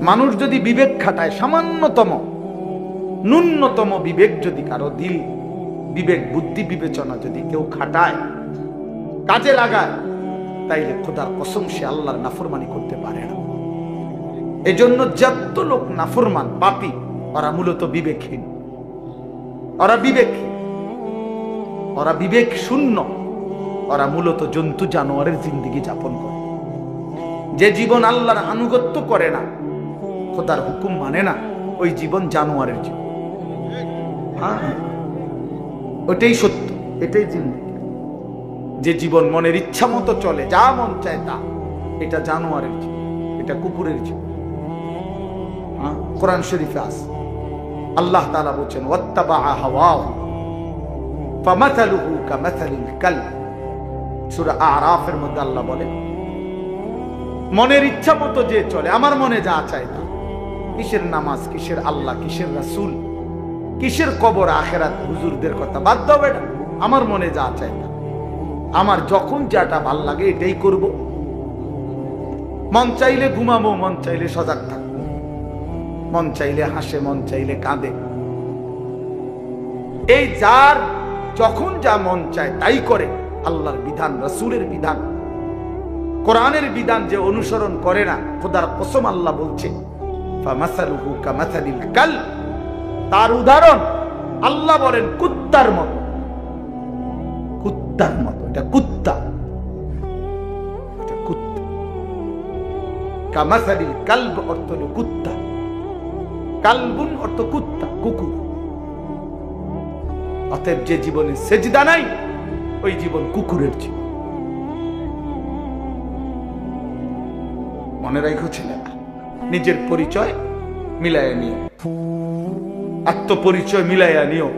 মানুষ যদি বিবেক খাটায়, সামান্যতম ন্যূনতম বিবেক যদি কারো দিল, বিবেক বুদ্ধি বিবেচনা যদি কেউ খাটায়, কাজে লাগায়, তাইলে খোদার কসম সে আল্লাহর নাফরমানি করতে পারে না। এজন্য যত লোক নাফরমান পাপী, ওরা মূলত বিবেকহীন, ওরা বিবেক শূন্য, ওরা মূলত জন্তু জানোয়ারের জিন্দেগি যাপন করে। যে জীবন আল্লাহর আনুগত্য করে না, খোদার হুকুম মানে না, ওই জীবন জানোয়ারের জীবন। ওটাই সত্য, এটাই জিন্দেগি। যে জীবন মনের ইচ্ছা মতো চলে, যা মন চায় তা, এটা জানোয়ারের জীবন, এটা কুকুরের জীবন। কোরআন শরীফে আছে, আল্লাহ তাআলা বলেন ওয়াত্তাবা হাওয়াহু ফামাসালুহু কামাসালিল কালব। সূরা আরাফের মধ্যে আল্লাহ বলেন, মনের ইচ্ছা মতো যে চলে, আমার মনে যা চায় তা, কিসের নামাজ, কিসের আল্লাহ, কিসের রাসূল, কিসের কবর আখিরাত, হুজুরদের কথা বাদ দাও বেটা, আমার মনে যা চায় তা, আমার যখন যেটা ভাল লাগে এটাই করব। মন চাইলে ঘুমাবো, মন চাইলে সজাগ থাকবো, মন চাইলে হাসে, মন চাইলে কাঁদে। এই যার যখন যা মন চায় তাই করে। আল্লাহর বিধান, রাসূলের বিধান, কোরআনের বিধান যে অনুসরণ করে না, খোদার কসম আল্লাহ বলছে ফামাসালুহু কামাসালিল কালব, তার উদাহরণ আল্লাহ বলেন কুত্তার মতো। কুত্তার মতো, এটা কুত্তা, এটা কুত্তা। কামাসালিল কালব অর্থ হলো কুত্তা, কালবুন অর্থ কুত্তা, কুকুর। অতএব যে জীবনে সেজদা নাই, ওই জীবন কুকুরের জীবন। মনে রাখো ছেলেরা, নিজের পরিচয় মিলাইয়া নিও, আত্মপরিচয় মিলাইয়া নিও।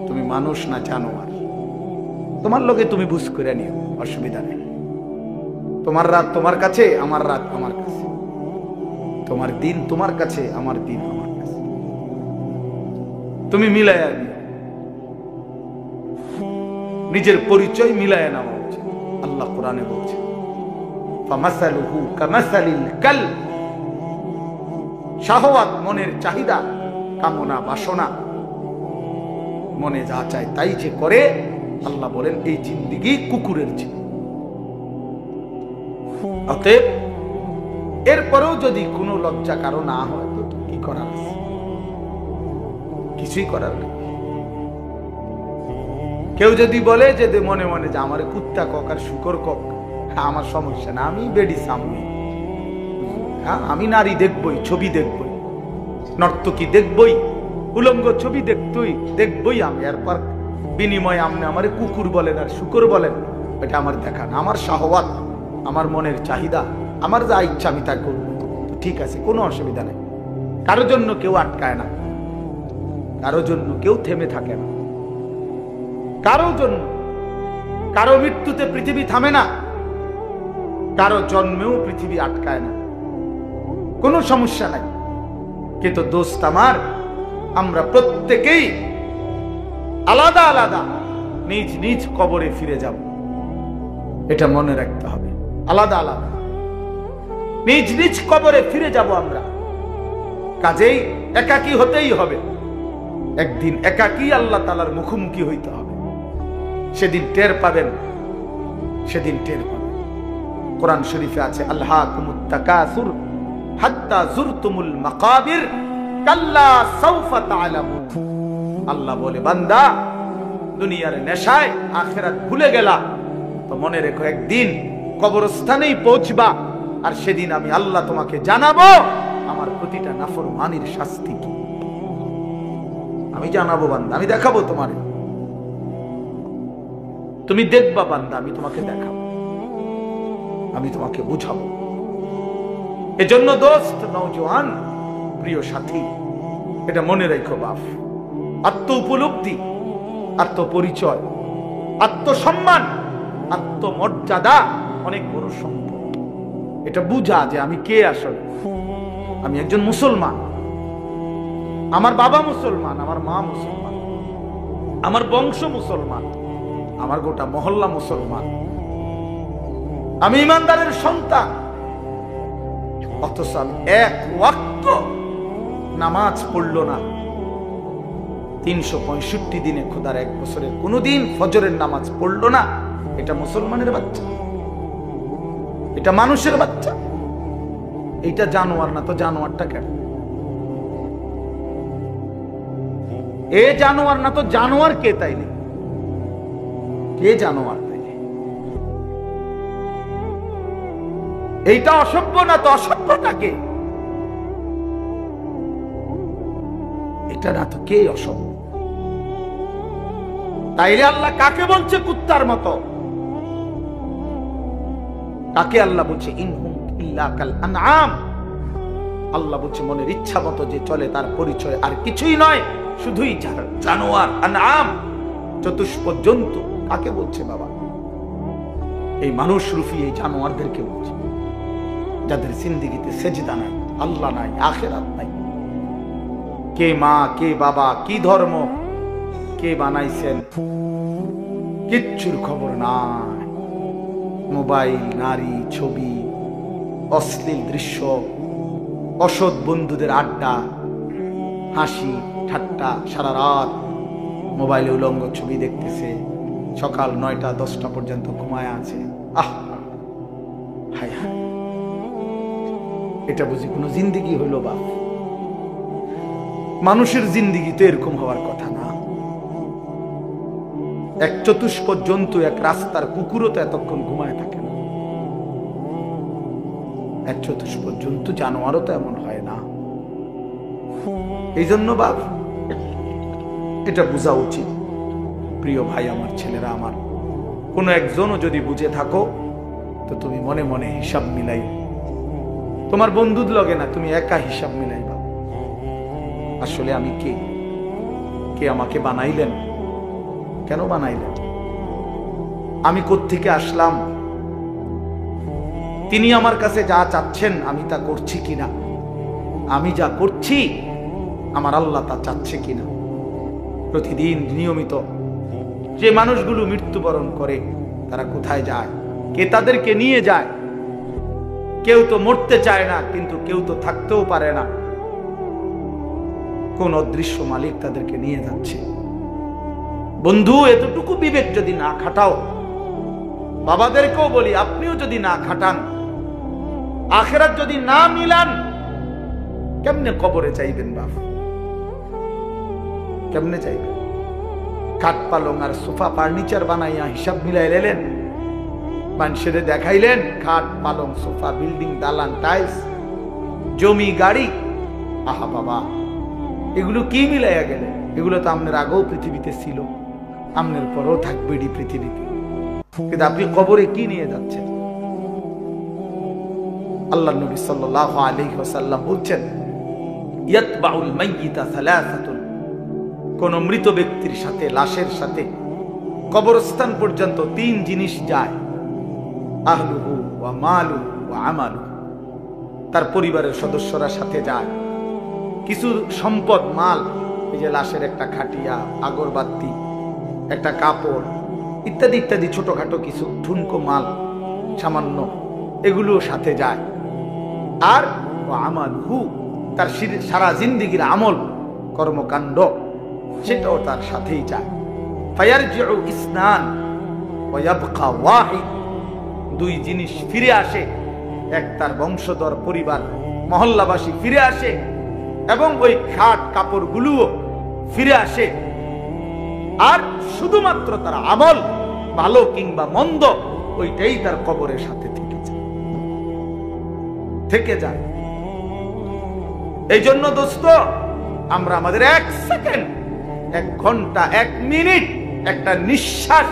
তুমি মানুষ না জানোয়ার, তোমার লগে তুমি বুঝ করে নিও, অসুবিধা নেই। তোমার রাত তোমার কাছে, আমার রাত আমার কাছে, তোমার দিন তোমার কাছে, আমার দিন আমার কাছে, তুমি মিলাইয়া নিও। নিজের পরিচয় মিলাইয়া নেওয়া উচিত। আল্লাহ কোরআনে বলছে ফামাসালুহু কামাসালিল কালব, শাহওয়াত, মনের চাহিদা, কামনা, বাসনা, মনে যা চায় তাই যে করে, আল্লাহ বলেন এই জিন্দেগি কুকুরের জীবন। অতএব এরপরেও যদি কোনো লজ্জা কারো না হয়, তো কি করার আছে? কিছুই করার নেই। কেউ যদি বলে যে মনে মনে যে আমার কুত্তা কক আর শুকর কক, আমার সমস্যা না, আমি বেডি সামনে, আমি নারী দেখবই, ছবি দেখবই, নর্তকী দেখবই, উলঙ্গ ছবি দেখবই আমি। এরপর বিনিময়ে আপনি আমার কুকুর বলেন আর শুকর বলেন, এটা আমার দেখা না। আমার শাহওয়াত, আমার মনের চাহিদা, আমার যা ইচ্ছা আমি তা করব, ঠিক আছে, কোনো অসুবিধা নেই। কারোর জন্য কেউ আটকায় না, কারোর জন্য কেউ থেমে থাকে না, কারোর জন্য, কারো মৃত্যুতে পৃথিবী থামে না, কারো জন্মেও পৃথিবী আটকায় না, কোনো সমস্যা নাই। কিন্তু দোস্ত আমার, আমরা প্রত্যেকেই আলাদা আলাদা নিজ নিজ কবরে ফিরে যাব, এটা মনে রাখতে হবে। আলাদা আলাদা নিজ নিজ কবরে ফিরে যাব আমরা। কাজেই একাকী হতেই হবে, একদিন একাকী আল্লাহ তাআলার মুখোমুখি হইতে হবে। সেদিন টের পাবেন, সেদিন টের পাবেন। কোরআন শরীফে আছে আলহাকুমুত তাকাসুর হাত্তা যুরতুমুল মাকাবির কাল্লা সাউফা তা'লামুন। আল্লাহ বলে, বান্দা দুনিয়ার নেশায় আখিরাত ভুলে গেলা, তো মনে রেখো একদিন কবরস্থানেই পৌঁছবা, আর সেদিন আমি আল্লাহ তোমাকে জানাবো আমার প্রতিটা নাফরমানির শাস্তি কি। আমি জানাবো বান্দা, আমি দেখাবো তোমারে, তুমি দেখবা বান্দা, আমি তোমাকে দেখাবো, আমি তোমাকে বুঝাবো। এজন্য দোস্ত, নওজোয়ান, প্রিয় সাথী, এটা মনে রেখো বাপ, আত্ম উপলব্ধি, আত্মপরিচয়, আত্মসম্মান, আত্মমর্যাদা অনেক বড় সম্পদ। এটা বুঝা যে আমি কে আসলে। আমি একজন মুসলমান, আমার বাবা মুসলমান, আমার মা মুসলমান, আমার বংশ মুসলমান, আমার গোটা মহল্লা মুসলমান, আমি ইমানদারের সন্তান। অথচ এক ওয়াক্ত নামাজ পড়ল না। 365 দিনে খোদার এক বছরের কোনদিন ফজরের নামাজ পড়ল না। এটা মুসলমানের বাচ্চা, এটা মানুষের বাচ্চা, এটা জানোয়ার না তো জানোয়ারটা কেন? এ জানোয়ার না তো জানোয়ার কে তাইলে? কে জানোয়ার তাইলে? এইটা অসভ্য না তো অসভ্যটা কে? এটা না তো কে অসভ্য? তাইলে আল্লাহ কাকে বলছে কুত্তার মতো? কাকে আল্লাহ বলছে ইনহুম ইল্লা কাল আনআম? আল্লাহ বলছে মনের ইচ্ছা মতো যে চলে তার পরিচয় আর কিছুই নয়, শুধুই জানোয়ার, আনআম, চতুষ্প জন্তু। কাকে বলছে বাবা? এই মানুষ রূপী এই জানোয়ারদেরকে বলছে, যাদের জিন্দেগিতে সেজদা নাই, আল্লাহ নাই, আখিরাত নাই। কে মা, কে বাবা, কি ধর্ম, কে বানাইছেন, কিচ্ছুর খবর নাই। মোবাইল, নারী, ছবি, অশ্লীল দৃশ্য, অসৎ বন্ধুদের আড্ডা, হাসি ঠাট্টা, সারা রাত মোবাইলে উলঙ্গ ছবি দেখতেছে, সকাল 9টা 10টা পর্যন্ত ঘুমায় আছে। হায় হায়, এটা বুঝি কোনো জিন্দেগি হইল? বা মানুষের জিন্দেগি তো এরকম হওয়ার কথা না। এক চতুষ্প জন্তু, এক রাস্তার কুকুরও তো এতক্ষণ ঘুমায় থাকে না। এক চতুষ্প জন্তু, জানোয়ারও তো এমন হয় না। এই জন্য বাপ এটা বোঝা উচিত। প্রিয় ভাই আমার, ছেলেরা আমার, কোনো একজনও যদি বুঝে থাকো তো তুমি মনে মনে হিসাব মিলাই। তোমার বন্ধুর লগে না, তুমি একা হিসাব মিলাইবা। আসলে আমি কে? কে আমাকে বানাইলেন? কেন বানাইলেন? আমি কোত্থেকে আসলাম? তিনি আমার কাছে যা চাচ্ছেন আমি তা করছি কিনা? আমি যা করছি আমার আল্লাহ তা চাচ্ছে কিনা? প্রতিদিন নিয়মিত যে মানুষগুলো মৃত্যুবরণ করে তারা কোথায় যায়? কে তাদেরকে নিয়ে যায়? কেউ তো মরতে চায় না, কিন্তু কেউ তো থাকতেও পারে না। কোন অদৃশ্য মালিক তাদেরকে নিয়ে যাচ্ছে। বন্ধু, এতটুকু বিবেক যদি না খাটাও, বাবাদেরকেও বলি আপনিও যদি না খাটান, আখিরাত যদি না মিলান, কেমনে কবরে চাইবেন বাপ? কেমনে চাইবেন? খাট পালং আর সোফা ফার্নিচার বানাইয়া হিসাব মিলাই লেলেন, মানুষের দেখাইলেন খাট পালং সোফা, বিল্ডিং, দালান, টাইলস, জমি, গাড়ি। আহা বাবা, এগুলো কি মিলাইয়া গেলেন? এগুলো তো আপনার আগেও পৃথিবীতে ছিল, আপনার পরেও থাকবে পৃথিবীতে, কিন্তু আপনি কবরে কি নিয়ে যাচ্ছেন? আল্লাহ নবী সাল্লাল্লাহু আলাইহি ওয়াসাল্লাম বলছেন, ইয়াতবাউল মাইয়িতা সালাসাতুন, কোন মৃত ব্যক্তির সাথে, লাশের সাথে কবরস্থান পর্যন্ত 3 জিনিস যায়। আহলুহু ওয়া মালুহু ওয়া আমালুহু, তার পরিবারের সদস্যরা সাথে যায়। কিছু সম্পদ, মাল, এই যে লাশের একটা খাটিয়া, আগরবাতি, একটা কাপড় ইত্যাদি ইত্যাদি, ছোটখাটো কিছু ঠুনকো মাল সামান্য, এগুলো সাথে যায়। আর আমালহু, তার সারা জিন্দেগির আমল, কর্মকাণ্ড, সেটাও তার সাথেই যায়। ফায়ারজিউ ইসনান ওয়া ইয়াবকা ওয়াহিদ, 2 জিনিস ফিরে আসে। এক, তার বংশধর, পরিবার, মহল্লাবাসী ফিরে আসে, এবং ওই খাট কাপড়গুলোও ফিরে আসে। আর শুধুমাত্র তার আমল, ভালো কিংবা মন্দ, ওইটাই তার কবরের সাথে থেকে যায়। এই জন্য দোস্ত, আমরা আমাদের 1 সেকেন্ড, 1 ঘন্টা, 1 মিনিট, একটা নিঃশ্বাস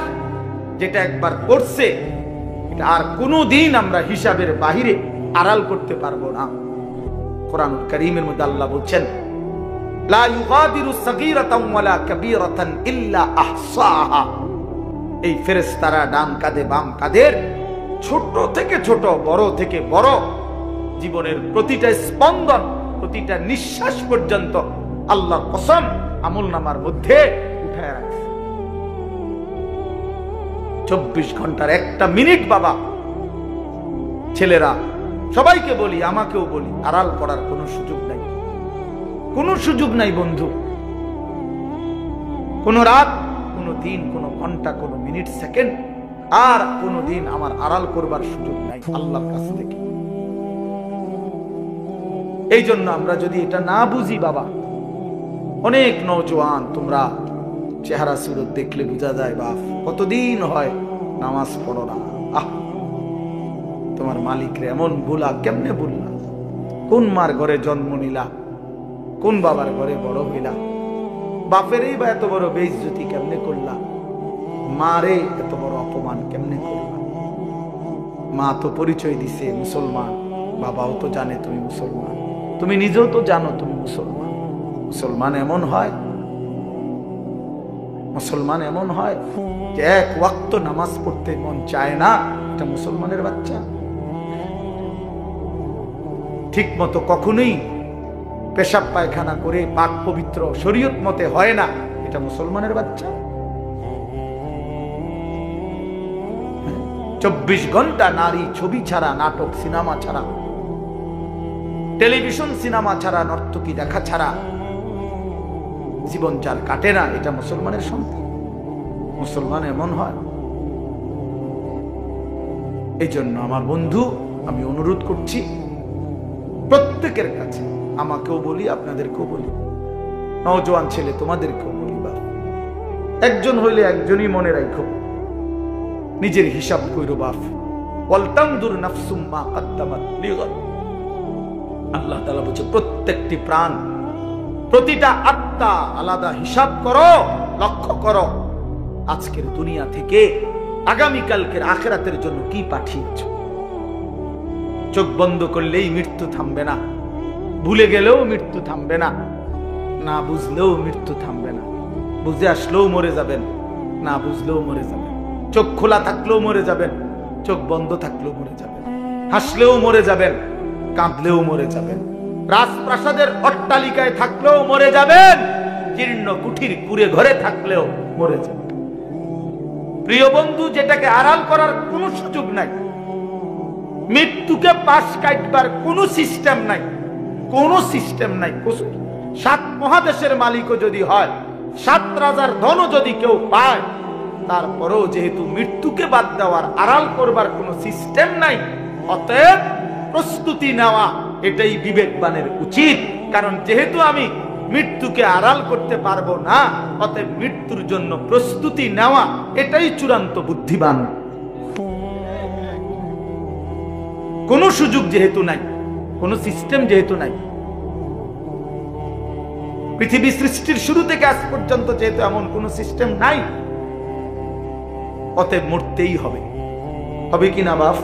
যেটা একবার করছে, এটা আর কোনোদিন আমরা হিসাবের বাহিরে আড়াল করতে পারবো না। কোরআনুল কারীমের মধ্যে আল্লাহ বলছেন, লা ইউগাদিরু সাগীরাতান ওয়ালা কাবীরাতান ইল্লা আহসাহা। এই ফেরেশতারা ডান কাঁধে বাম কাঁধের ছোট থেকে ছোট, বড় থেকে বড় জীবনের প্রতিটা স্পন্দন, প্রতিটা নিঃশ্বাস পর্যন্ত আল্লাহর কসম আমলনামার মধ্যে উঠায় রাখছে। 24 ঘন্টার 1টা মিনিট বাবা, ছেলেরা সবাইকে বলি, আমাকেও বলি, আড়াল করার কোনো সুযোগ নাই, কোনো সুযোগ নাই বন্ধু। কোনো রাত, কোনো দিন, কোনো ঘন্টা, কোনো মিনিট, সেকেন্ড আর কোনো দিন আমার আড়াল করবার সুযোগ নাই আল্লাহর কাছ থেকে। এই জন্য আমরা যদি এটা না বুঝি বাবা, অনেক নওজোয়ান তোমরা চেহারা সুরত দেখলে বোঝা যায় বাপ কতদিন হয় নামাজ পড়ো না। তোমার মালিকরে এমন ভুলা কেমনে ভুললা? কোন মার ঘরে জন্ম নিলা, কোন বাবার ঘরে বড় হইলা, বাপেরই বা এত বড় বেইজ্জতি কেমনে করলা, মারে এত বড় অপমান কেমনে করলা? মা তো পরিচয় দিছে মুসলমান, বাবাও তো জানে তুমি মুসলমান, তুমি নিজেও তো জানো তুমি মুসলমান। মুসলমান এমন হয়, মুসলমান এমন হয় যে এক ওয়াক্ত নামাজ পড়তে মন চায় না, এটা মুসলমানের বাচ্চা। ঠিক মতো কখনোই পেশাব পায়খানা করে পাক পবিত্র শরীয়ত মতে হয় না, এটা মুসলমানের বাচ্চা। 24 ঘন্টা নারী ছবি ছাড়া, নাটক সিনেমা ছাড়া, টেলিভিশন সিনেমা ছাড়া, নর্তকী দেখা ছাড়া জীবন যার কাটে না, এটা মুসলমানের সন্তান। মুসলমান এমন হয়। এই জন্য আমার বন্ধু, আমি অনুরোধ করছি প্রত্যেকের কাছে, আমাকেও বলি, আপনাদেরকেও বলি, নওজোয়ান ছেলে তোমাদেরকেও বলি, একজন হইলে একজনই মনে রাখো, নিজের হিসাব কইরো বাপ। ওয়ালতানদুর নাফসুম মা কদ্দামাত লিগাদ। আল্লাহ তাআলা বলেছে প্রত্যেকটি প্রাণ, প্রতিটা আত্মা আলাদা হিসাব করো, লক্ষ্য করো আজকের দুনিয়া থেকে আগামীকালকের আখিরাতের জন্য কি পাঠিয়েছ। চোখ বন্ধ করলেই মৃত্যু থামবে না, ভুলে গেলেও মৃত্যু থামবে না, না বুঝলেও মৃত্যু থামবে না। বুঝে আসলেও মরে যাবেন, না বুঝলেও মরে যাবেন। চোখ খোলা থাকলেও মরে যাবেন, চোখ বন্ধ থাকলেও মরে যাবেন। হাসলেও মরে যাবেন, কাঁদলেও মরে যাবেন। রাজপ্রাসাদের অট্টালিকায় থাকলেও মরে যাবেন, জীর্ণ কুঠির কুড়ে ঘরে থাকলেও মরে যাবেন। প্রিয় বন্ধু, যেটাকে আড়াল করার কোনো সুযোগ নাই, মৃত্যুকে পাশ কাটবার কোনো সিস্টেম নাই, কোনো সিস্টেম নাই। 7 মহাদেশের মালিকও যদি হয়, 7 রাজার ধনও যদি কেউ পায়, তারপরেও যেহেতু মৃত্যুকে বাদ দেওয়ার, আড়াল করবার কোনো সিস্টেম নাই, অতএব প্রস্তুতি নেওয়া এটাই বিবেকবানের উচিত। কারণ যেহেতু আমি মৃত্যুকে আড়াল করতে পারবো না, অতএব মৃত্যুর জন্য প্রস্তুতি নেওয়া এটাই চূড়ান্ত বুদ্ধিমান। কোনো সুযোগ যেহেতু নাই, কোনো সিস্টেম যেহেতু নাই, পৃথিবী সৃষ্টির শুরু থেকে আজ পর্যন্ত যেহেতু এমন কোনো সিস্টেম নাই, অতএব মরতেই হবে। হবে কিনা বাপ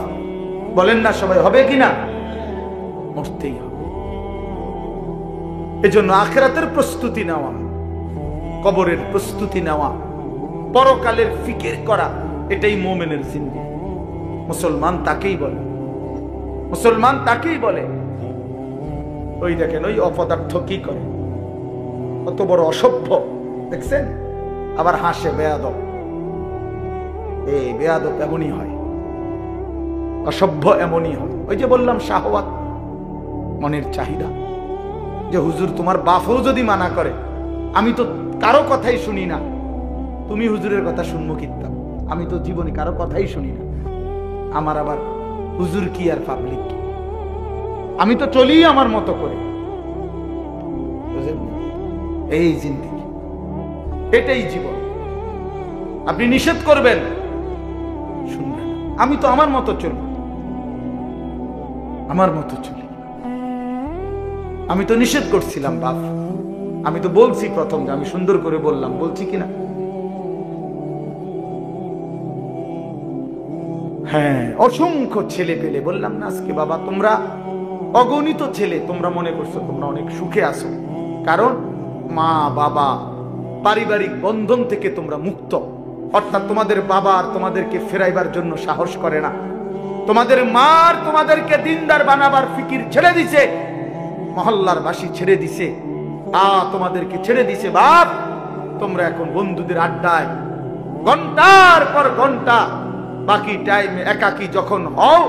বলেন না সবাই, হবে কিনা? মরতেই হবে। এজন্য আখিরাতের প্রস্তুতি নেওয়া, কবরের প্রস্তুতি নেওয়া, পরকালের ফিকির করা, এটাই মুমিনের জিন্দেগি। মুসলমান তাকেই বলে, মুসলমান তাকেই বলে। ওই দেখেন ওই অপদার্থ কি করে, কত বড় অসভ্য দেখছেন, আবার হাসে বেয়াদব। এই বেয়াদব এমনই হয়, অসভ্য এমনই হয়। ওই যে বললাম শাহওয়াত, মনের চাহিদা, যে হুজুর তোমার বাপও যদি মানা করে, আমি তো কারো কথাই শুনি না, তুমি হুজুরের কথা শুনবো কিতাব, আমি তো জীবনে কারো কথাই শুনি না, আমার আবার হুজুর কি আর পাবলিক কি, আমি তো চলি আমার মতো করে। এই জিন্দেগি, এটাই জীবন। আপনি নিষেধ করবেন, শুনবেন, আমি তো আমার মতো চলব, আমার মতো চলি। আমি তো নিষেধ করছিলাম বাপ, আমি তো বলছি প্রথম যে আমি সুন্দর করে বললাম, বলছি কিনা? হ্যাঁ, অসংখ্য ছেলে পেলে বললাম না আজকে বাবা, তোমরা অগণিত ছেলে, তোমরা মনে করছো তোমরা অনেক সুখে আছো, কারণ মা বাবা পারিবারিক বন্ধন থেকে তোমরা মুক্ত। অর্থাৎ তোমাদের বাবা আর তোমাদেরকে ফেরাইবার জন্য সাহস করে না, তোমাদের মা আর তোমাদেরকে দিনদার বানাবার ফিকির ছেড়ে দিছে, মহল্লার বাসী ছেড়ে দিছে, তোমাদেরকে ছেড়ে দিছে। বাপ, তোমরা এখন বন্ধুদের আড্ডায় ঘন্টার পর ঘন্টা, বাকি টাইমে একাকী যখন হও,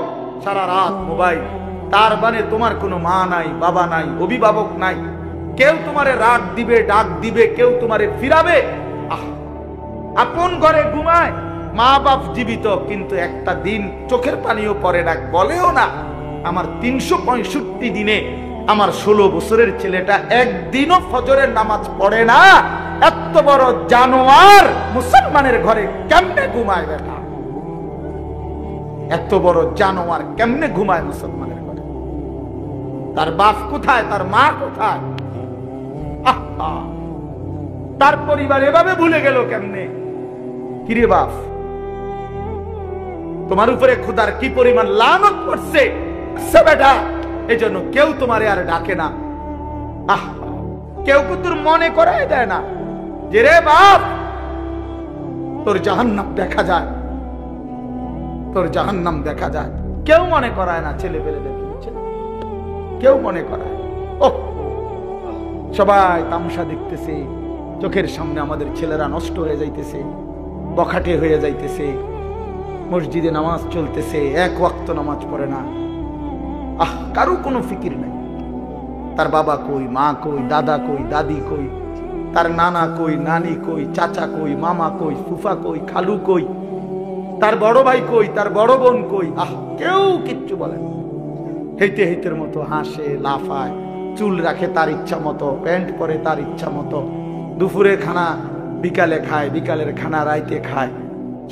সারা রাত মোবাইল, তার মানে তোমার কোনো মা নাই, বাবা নাই, অভিভাবক নাই, কেউ তোমারে রাগ দিবে, ডাক দিবে, কেউ তোমারে ফিরাবে। আপন ঘরে ঘুমায়, মা বাপ জীবিত, কিন্তু একটা দিন চোখের পানিও পড়ে না, বলেও না আমার 365 দিনে আমার 16 বছরের ছেলেটা একদিনও ফজরের নামাজ পড়ে না। এত বড় জানোয়ার মুসলমানের ঘরে কেমনে ঘুমায় বেটা? এত বড় জানোয়ার কেমনে ঘুমায় মুসলমানের ঘরে? তার বাপ কোথায়, তার মা কোথায়? তার পরিবার এভাবে ভুলে গেল কেমনে? কিরে বাপ, তোমার উপরে খোদার কি পরিমাণ লানত পড়ছে বেটা, এই জন্য কেউ তোমারে আর ডাকে না। কেউ তোর মনে করাই দেয় না যে রে বাপ তোর জাহান্নাম দেখা যায়, তোর জাহান্নাম দেখা যায়। কেউ মনে করায় না, ছেলে পেলে দেখে কেউ মনে করায়। ও সবাই তামসা দেখতেছে, চোখের সামনে আমাদের ছেলেরা নষ্ট হয়ে যাইতেছে, বখাটে হয়ে যাইতেছে, মসজিদে নামাজ চলতেছে, এক ওয়াক্ত নামাজ পড়ে না। কারো কোনো ফিকির নাই। তার বাবা কই, মা কই, দাদা কই, দাদি কই, তার নানা কই, নানি কই, চাচা কই, মামা কই, ফুফা কই, খালু কই, তার বড় ভাই কই, তার বড় বোন কই। কেউ কিচ্ছু বলে না। হেইতে হেইতের মতো হাসে, লাফায়, চুল রাখে তার ইচ্ছা মতো, প্যান্ট পরে তার ইচ্ছা মতো, দুপুরে খানা বিকালে খায়, বিকালের খানা রাইতে খায়,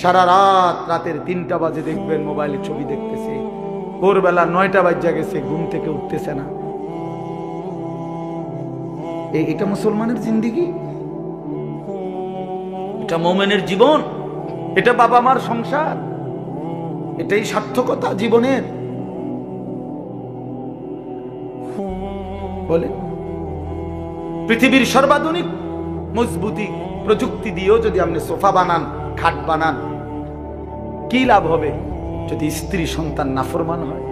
সারা রাত, রাতের 3টা বাজে দেখবেন মোবাইলে ছবি দেখতেছে, ভোরবেলা 9টা বাজে গেছে, ঘুম থেকে উঠতেছে না। এটা মুসলমানের জিন্দেগি? এটা মুমিনের জীবন? এটা বাবা মার সংসার? এটাই সার্থকতা জীবনের? বলে পৃথিবীর সর্বাধুনিক মজবুতি প্রযুক্তি দিয়েও যদি আপনি সোফা বানান, খাট বানান, কি লাভ হবে যদি স্ত্রী সন্তান নাফরমান হয়?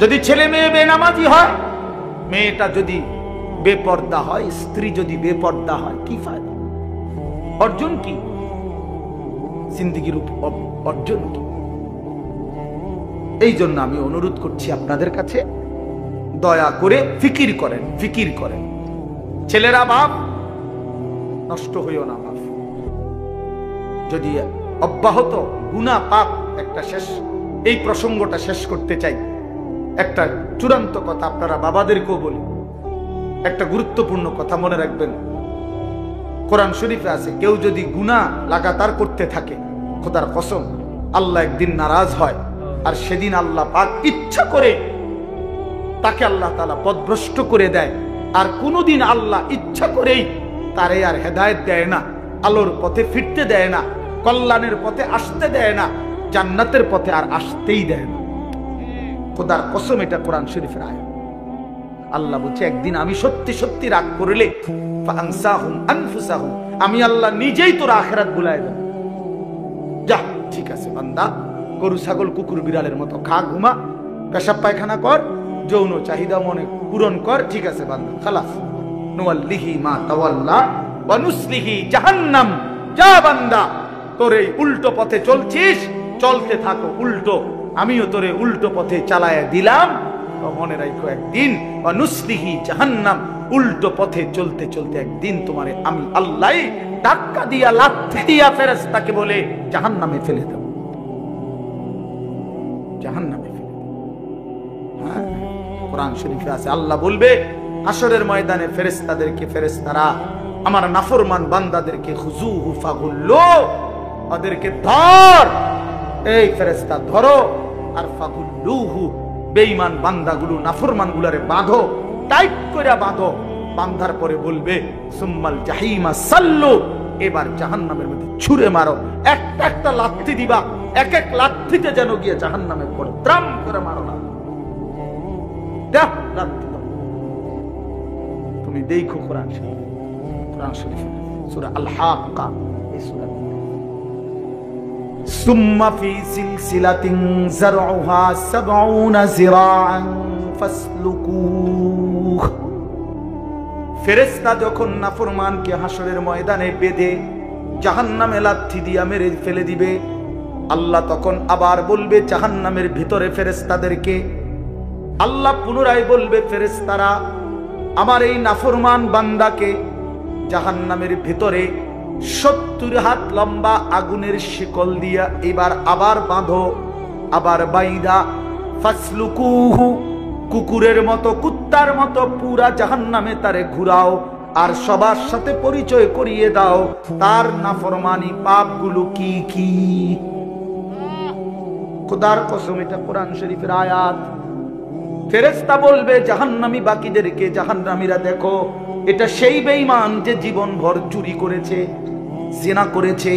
যদি ছেলে মেয়ে বেনামাজি হয়, মেয়েটা যদি বেপর্দা হয়, স্ত্রী যদি বেপর্দা হয়, কি ফায়দা? অর্জন কি জিন্দেগির অর্জন কি? এই জন্য আমি অনুরোধ করছি আপনাদের কাছে, দয়া করে ফিকির করেন, ফিকির করেন। ছেলেরা বাপ, নষ্ট হইও না বাপ। যদি অব্যাহত গুনাহ পাপ একটা শেষ, এই প্রসঙ্গটা শেষ করতে চাই। একটা চূড়ান্ত কথা আপনারা বাবাদেরকেও বলি, একটা গুরুত্বপূর্ণ কথা মনে রাখবেন। কোরআন শরীফে আছে, কেউ যদি গুনাহ লাগাতার করতে থাকে, খোদার কসম আল্লাহ একদিন নারাজ হয়, আর সেদিন আল্লাহ পাক ইচ্ছা করে তাকে আল্লাহ তাআলা পথভ্রষ্ট করে দেয়। আর কোনদিন আল্লাহ ইচ্ছা করেই তারে আর হেদায়েত দেয় না, আলোর পথে ফিরতে দেয় না, কল্যাণের পথে আসতে দেয় না, জান্নাতের পথে আর আসতেই দেয় না। খোদার কসম, এটা কোরআন শরীফের আয়াত। আল্লাহ বলছে, একদিন আমি সত্যি সত্যি রাগ করলে ফাআনসাহুম আনফুসাহুম, আমি আল্লাহ নিজেই তোর আখিরাত ভুলায় দেব। যা, ঠিক আছে বান্দা, গরু ছাগল কুকুর বিড়ালের মতো খা, ঘুমা, পেশাব পায়খানা কর, যৌন চাহিদা মনে পূরণ কর, ঠিক আছে বান্দা, খালাস। নুওয়াল্লিহি মা তাওয়াল্লা ওয়া নুসলিহি জাহান্নাম। যা বান্দা, তোর এই উল্টো পথে চলছিস, চলতে থাকো উল্টো, আমিও তোরে উল্টো পথে চালায় দিলাম। তো মনে রাখো, একদিন ওয়া নুসলিহি জাহান্নাম, উল্টো পথে চলতে চলতে একদিন তোমারে আমি আল্লাহ ধাক্কা দিয়া, লাথি দিয়া ফেরেশতাকে বলে জাহান্নামে ফেলে দেব, জাহান্নামে ফেলে দেব। কোরআন শরীফে আছে, আল্লাহ বলবে হাশরের ময়দানে ফেরেশতাদেরকে, ফেরেশতারা আমার নাফরমান বান্দাদেরকে খুজুহু ফাগুল্লু, ওদেরকে ধর, এই ফেরেশতা ধরো, আর ফাগুল্লুহু, বেঈমান বান্দাগুলো, নাফরমানগুলোরে বাঁধো, টাইট করে বাঁধো। বাঁধার পরে বলবে সুম্মাল জাহিমা সাল্লু, এবার জাহান্নামের মধ্যে ছুঁড়ে মারো। একটা একটা লাথি দিবা, এক এক লাথিতে যেন গিয়ে জাহান্নামে পড়ে, দ্রাম করে মারো না, দেখ লাথি দাও। তুমি দেখো কোরআন শরীফ, কোরআন শরীফ সূরা আল হাক্কা, এই সূরা সুম্মা ফি সিলসিলাতিন যারউহা ৭০ যিরাআন ফাসলুকুহ। ফেরেশতা যখন নাফরমানকে হাশরের ময়দানে বেঁধে জাহান্নামে লাথি দিয়া মেরে ফেলে দিবে, আল্লাহ তখন আবার বলবে জাহান্নামের ভিতরে ফেরেশতাদেরকে, আল্লাহ পুনরায় বলবে ফেরেশতারা আমার এই নাফরমান বান্দাকে জাহান্নামের ভিতরে 70 হাত লম্বা আগুনের শিকল দিয়া এবার আবার বাঁধো, আবার বাইদা ফাসলুকুহু কুকুরের মতো কুত্তার মতো পুরা জাহান্নামে তারে ঘুরাও, আর সবার সাথে পরিচয় করিয়ে দাও তার নাফরমানি পাপগুলো কি কি। খোদার কসম এটা কোরআন শরীফের আয়াত। ফেরেশতা বলবে জাহান্নামী বাকিদেরকে, জাহান্নামীরা দেখো এটা সেই বেঈমান যে জীবন ভর চুরি করেছে, জিনা করেছে,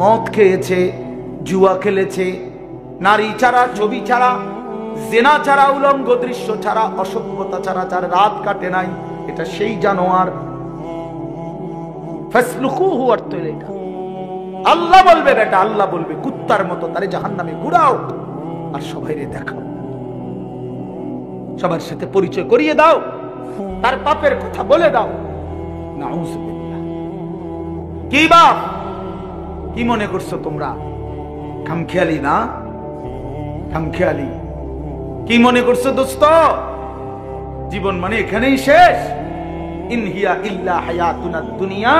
মদ খেয়েছে, জুয়া খেলেছে, নারী ছাড়া, ছবি ছাড়া, জিনা ছাড়া, উলঙ্গ দৃশ্য ছাড়া, অসভ্যতা ছাড়া যার রাত কাটে নাই, এটা সেই জানোয়ার। ফাসলুকুহু অর্থ এটা আল্লাহ বলবে, বেটা আল্লাহ বলবে কুত্তার মতো তারে জাহান্নামে ঘুরাও আর সবাইরে দেখাও, সবার সাথে পরিচয় করিয়ে দাও, তার পাপের কথা বলে দাও। নাউযুবিল্লাহ। কি বাপ, কি মনে করছো তোমরা? খামখেয়ালি না? খামখেয়ালি। কি মনে করছো দোস্ত? জীবন মানে এখানেই শেষ? ইন হিয়া ইল্লা হায়াতুনাদ দুনিয়া।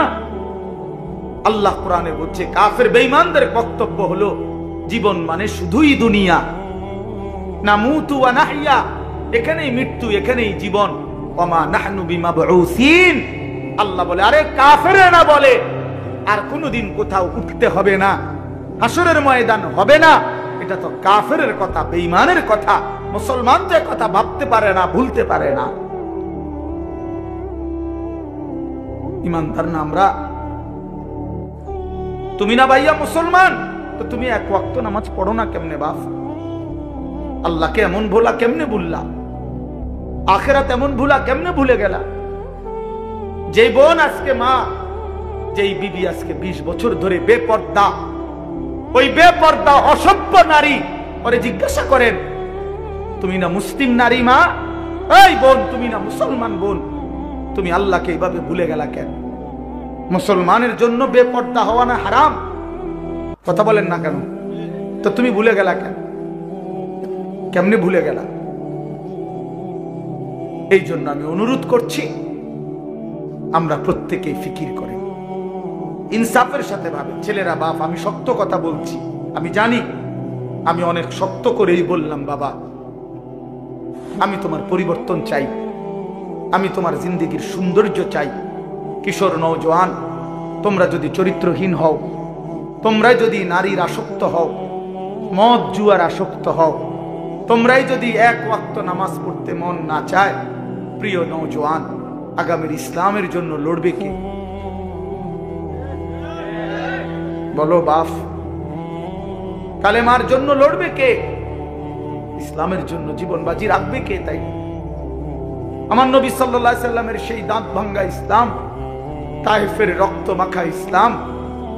আল্লাহ কোরআনে বলছে কাফের বেঈমানদের বক্তব্য হলো জীবন মানে শুধুই দুনিয়া, নামুতু ওয়া নাহইয়া, এখানেই মৃত্যু, এখানেই জীবন। ওমা নাহনু বিমাবউসিন। আল্লাহ বলে আরে কাফেররা বলে আর কোনোদিন কোথাও উঠতে হবে না, হাসরের ময়দান হবে না, এটা তো কাফেরের কথা, বেঈমানের কথা। মুসলমান তো কথা ভাবতে পারে না, ভুলতে পারে না। ইমানদার না আমরা? তুমি না ভাইয়া মুসলমান, তো তুমি এক ওয়াক্ত নামাজ পড়ো না কেমনে বাপ? আল্লাহকে এমন ভোলা কেমনে ভুললা? আখিরাত এমন ভুলা কেমনে ভুলে গেলা? যেই বোন আজকে মা, যেই বিবি আজকে 20 বছর ধরে বেপর্দা, ওই বেপর্দা অসভ্য নারী, ওরে জিজ্ঞাসা করেন তুমি না মুসলিম নারী মা? এই বোন তুমি না মুসলমান বোন, তুমি আল্লাহকে এইভাবে ভুলে গেলা কেন? মুসলমানের জন্য বেপর্দা হওয়া না হারাম? কথা বলেন না কেন? তো তুমি ভুলে গেলা কেন? কেমনে ভুলে গেলা? এই জন্য আমি অনুরোধ করছি আমরা প্রত্যেকেই ফিকির করি, ইনসাফের সাথে ভাবেন। ছেলেরা বাপ, আমি শক্ত কথা বলছি, আমি জানি আমি অনেক শক্ত করেই বললাম বাবা, আমি তোমার পরিবর্তন চাই, আমি তোমার জিন্দেগির সৌন্দর্য চাই। কিশোর নওজোয়ান, তোমরা যদি চরিত্রহীন হও, তোমরা যদি নারীর আসক্ত হও, মদ জুয়ার আসক্ত হও, তোমরাই যদি এক ওয়াক্ত নামাজ পড়তে মন না চায়, প্রিয় নওজোয়ান, আগামীর ইসলামের জন্য লড়বে কে? বলো বাপ, কালেমার জন্য লড়বে কে? ইসলামের জন্য জীবন বাজি রাখবে কে? তাই আমার নবী সাল্লাল্লাহু আলাইহি সাল্লামের সেই দাঁত ভাঙ্গা ইসলাম, তায়েফের রক্ত মাখা ইসলাম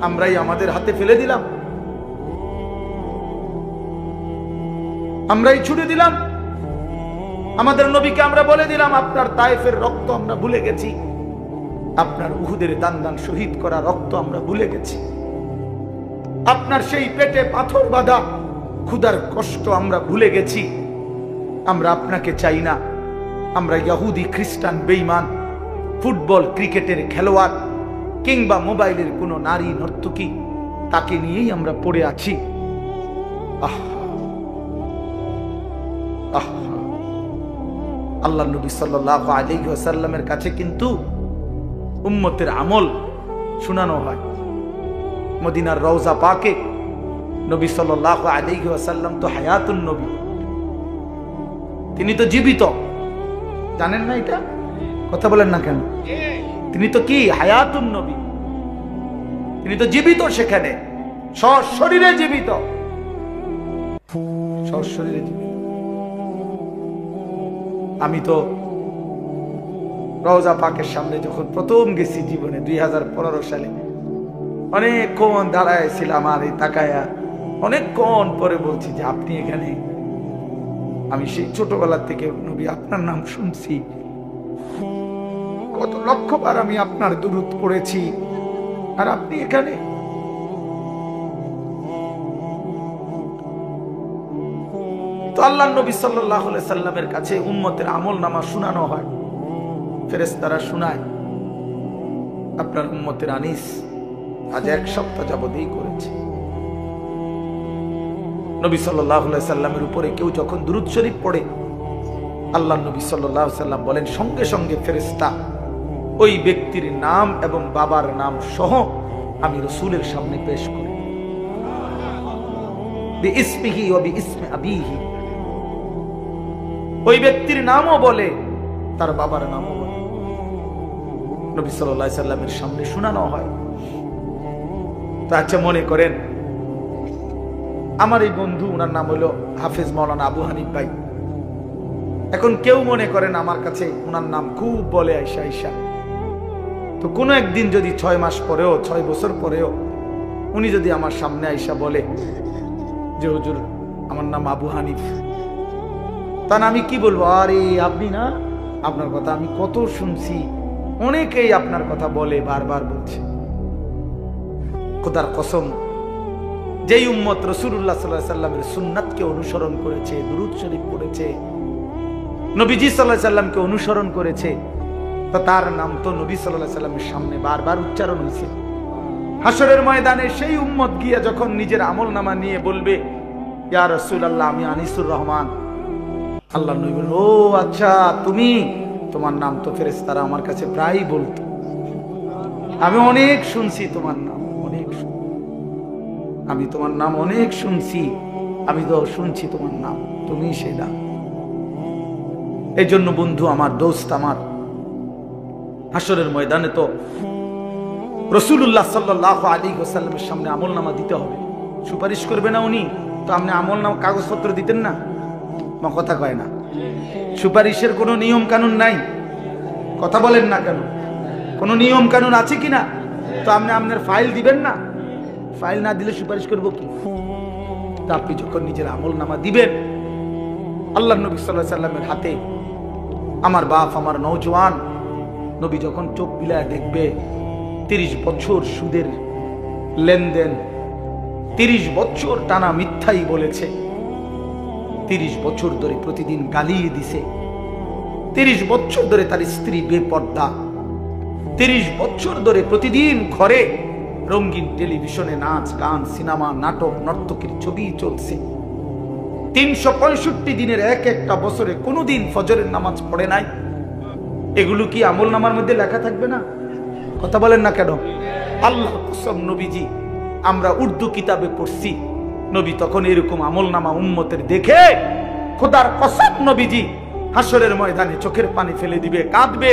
আমরাই আমাদের হাতে ফেলে দিলাম, আমরাই ছুড়ে দিলাম। আমাদের নবীকে আমরা বলে দিলাম আপনার তায়েফের রক্ত আমরা ভুলে গেছি, আপনার উহুদের দান দান শহীদ করা রক্ত আমরা ভুলে গেছি, আপনার সেই পেটে পাথর বাঁধা ক্ষুধার কষ্ট আমরা ভুলে গেছি। আমরা আপনাকে চাই না, আমরা ইহুদি খ্রিস্টান বেঈমান ফুটবল ক্রিকেটের খেলোয়াড় কিংবা মোবাইলের কোনো নারী নর্তকী তাকে নিয়েই আমরা পড়ে আছি। আল্লাহ নবী সাল্লাল্লাহু আলাইহি ওয়াসাল্লামের কাছে কিন্তু উম্মতের আমল শোনানো হয়। মদিনার রওজা পাকে নবী সাল্লাল্লাহু আলাইহি ওয়াসাল্লাম তো হায়াতুন নবী, তিনি তো জীবিত, জানেন না এটা? কথা বলেন না কেন? তিনি তো কি হায়াতুন নবী, তিনি তো জীবিত, সেখানে সশরীরে জীবিত, সশরীরে জীবিত। আমি তো রওজা পাকের সামনে যখন প্রথম গেছি জীবনে 2015 সালে, অনেকক্ষণ দাঁড়ায় ছিলাম আর এই তাকায়া, অনেকক্ষণ পরে বলছি যে আপনি এখানে? আমি সেই ছোটবেলা থেকে নবী আপনার নাম শুনছি, কত লক্ষবার আমি আপনার দুরূদ পড়েছি, আর আপনি এখানে? আল্লাহর নবী সাল্লাল্লাহু আলাইহি সাল্লামের কাছে উম্মতের আমলনামা শোনানো হয়, ফেরেশতারা শোনায়, আপনার উম্মতের আনিস আজ 1 সপ্তাহ যাবত এই করেছে। নবী সাল্লাল্লাহু আলাইহি সাল্লামের উপরে কেউ যখন দুরূদ শরীফ পড়ে, আল্লাহর নবী সাল্লাল্লাহু আলাইহি সাল্লাম বলেন সঙ্গে সঙ্গে ফেরেশতা ওই ব্যক্তির নাম এবং বাবার নাম সহ আমি রাসূলের সামনে পেশ করি, বিইসমিহি ওয়া বিইসমি আবিহি। ওই ব্যক্তির নামও বলে, তার বাবার নামও বলে, নবী সাল্লাল্লাহু আলাইহি সাল্লামের সামনে শোনানো হয়। তো আচ্ছা, মনে করেন আমার এই বন্ধু, ওনার নাম হলো হাফেজ মাওলানা আবু হানিফ ভাই। এখন কেউ মনে করেন আমার কাছে ওনার নাম খুব বলে আয়শা আয়শা, তো কোনো একদিন যদি 6 মাস পরেও 6 বছর পরেও উনি যদি আমার সামনে আয়শা বলে যে হুজুর আমার নাম আবু হানিফ, তা আমি কি বলবো? আরে আপনি না, আপনার কথা আমি কত শুনছি, অনেকেই আপনার কথা বলে, বারবার বলছে। খোদার কসম, যেই উম্মত রাসূলুল্লাহ সাল্লাল্লাহু আলাইহি সাল্লামের সুন্নাতকে অনুসরণ করেছে, দুরূদ শরীফ পড়েছে, নবীজি সাল্লাল্লাহু আলাইহি সাল্লামকে অনুসরণ করেছে, তো তার নাম তো নবী সাল্লাল্লাহু আলাইহি সাল্লামের সামনে বারবার উচ্চারণ হয়েছে। হাসরের ময়দানে সেই উম্মত গিয়ে যখন নিজের আমলনামা নিয়ে বলবে ইয়া রাসূলুল্লাহ আমি আনিসুর রহমান, আল্লাহর নবী বলল ও আচ্ছা তুমি, তোমার নাম তো ফেরেশতারা আমার কাছে প্রায়ই বলতো, আমি অনেক শুনছি তোমার নাম, অনেক আমি তোমার নাম অনেক শুনছি, আমি তো শুনছি তোমার নাম, তুমি সেটা। এই জন্য বন্ধু আমার, দোস্ত আমার, হাসরের ময়দানে তো রাসূলুল্লাহ সাল্লাল্লাহু আলাইহি ওয়াসাল্লামের সামনে আমলনামা দিতে হবে। সুপারিশ করবে না উনি, তো আপনি আমলনামা কাগজপত্র দিতেন না? মা কথা কয় না, সুপারিশের কোনো নিয়ম কানুন নাই, কথা বলেন না কেন? কোনো নিয়ম কানুন আছে কিনা? তো আপনি আপনার ফাইল দিবেন না, ফাইল না দিলে সুপারিশ করবো কি? তা আপনি যখন নিজের আমলনামা দিবেন, আল্লাহর নবী সাল্লাল্লাহু আলাইহি সাল্লামের হাতে আমার বাপ, আমার নওজোয়ান নবী যখন চোখ বিলায় দেখবে 30 বছর সুদের লেনদেন, 30 বছর টানা মিথ্যাই বলেছে, 30 বছর ধরে প্রতিদিন গালিয়ে দিছে, 30 বছর ধরে তার স্ত্রী বেপর্দা, 30 বছর ধরে প্রতিদিন ঘরে রঙিন টেলিভিশনে নাচ গান সিনেমা নাটক নর্তকীর ছবি চলছে, 365 দিনের এক একটা বছরে কোনোদিন ফজরের নামাজ পড়ে নাই, এগুলো কি আমলনামার মধ্যে লেখা থাকবে না? কথা বলেন না কেন? আল্লাহর কসম নবীজি, আমরা উর্দু কিতাবে পড়ছি, নবী তখন এরকম আমলনামা উম্মতের দেখে খোদার কসম নবীজি হাসরের ময়দানে চোখের পানি ফেলে দিবে, কাঁদবে,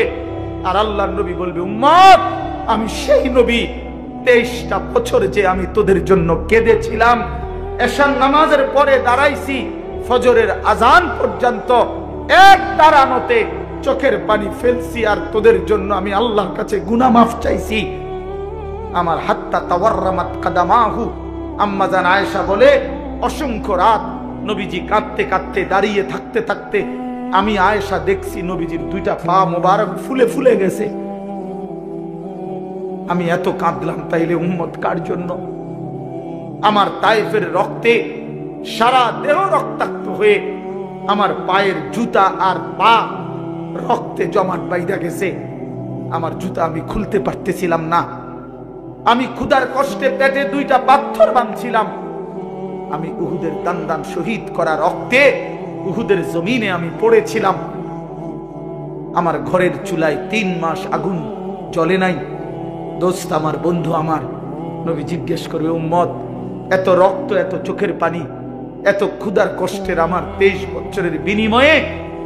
আর আল্লাহর নবী বলবে উম্মত আমি সেই নবী, 23টা বছর যে আমি তোদের জন্য কেঁদেছিলাম, এশার নামাজের পরে দাঁড়াইছি ফজরের আজান পর্যন্ত এক দাঁড়ানোতে চোখের পানি ফেলছি, আর তোদের জন্য আমি আল্লাহর কাছে গুনাহ মাফ চাইছি। আমার হাত্তা তাওয়াররামাত কাদামাহু, আম্মা জান আয়েশা বলে অসংখ্য রাত নবীজি কাঁদতে কাঁদতে দাঁড়িয়ে থাকতে থাকতে আমি আয়েশা দেখছি নবীজির 2টা পা মোবারক ফুলে ফুলে গেছে। আমি এত কাঁদলাম, তাইলে উম্মত কার জন্য? আমার তায়েফের রক্তে সারা দেহ রক্তাক্ত হয়ে আমার পায়ের জুতা আর পা রক্তে জমাট বাইধা গেছে, আমার জুতা আমি খুলতে পারতেছিলাম না, আমি ক্ষুধার কষ্টে পেটে 2টা পাথর বাঁধছিলাম, আমি উহুদের দান দান শহীদ করা রক্তে উহুদের জমিনে আমি পড়েছিলাম, আমার ঘরের চুলায় 3 মাস আগুন জ্বলে নাই। দোস্ত আমার, বন্ধু আমার, নবী জিজ্ঞেস করবে উম্মত এত রক্ত, এত চোখের পানি, এত ক্ষুধার কষ্টের আমার 23 বছরের বিনিময়ে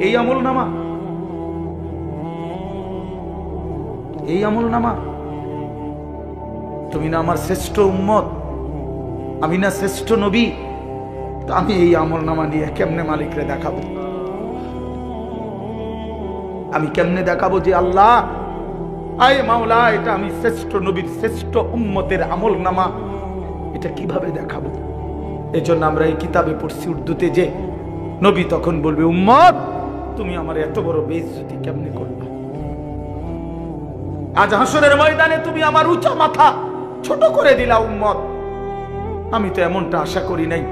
এই আমলনামা, এই আমলনামা? তুমি না আমার শ্রেষ্ঠ উম্মত, আমি না শ্রেষ্ঠ নবী, তো আমি এই আমলনামা নিয়ে কেমনে মালিকরে দেখাবো? আমি কেমনে দেখাবো যে আল্লাহ আয় মাওলা এটা আমি শ্রেষ্ঠ নবীর শ্রেষ্ঠ উম্মতের আমলনামা, এটা কিভাবে দেখাবো? এজন্য আমরা এই কিতাবে পড়ছি উর্দুতে যে নবী তখন বলবে উম্মত তুমি আমার এত বড় বেইজ্জতি কেমনে করবে? আজ হাসরের ময়দানে তুমি আমার উঁচা মাথা ছোট করে দিলা উম্মত, আমি তো এমনটা আশা করি নাই।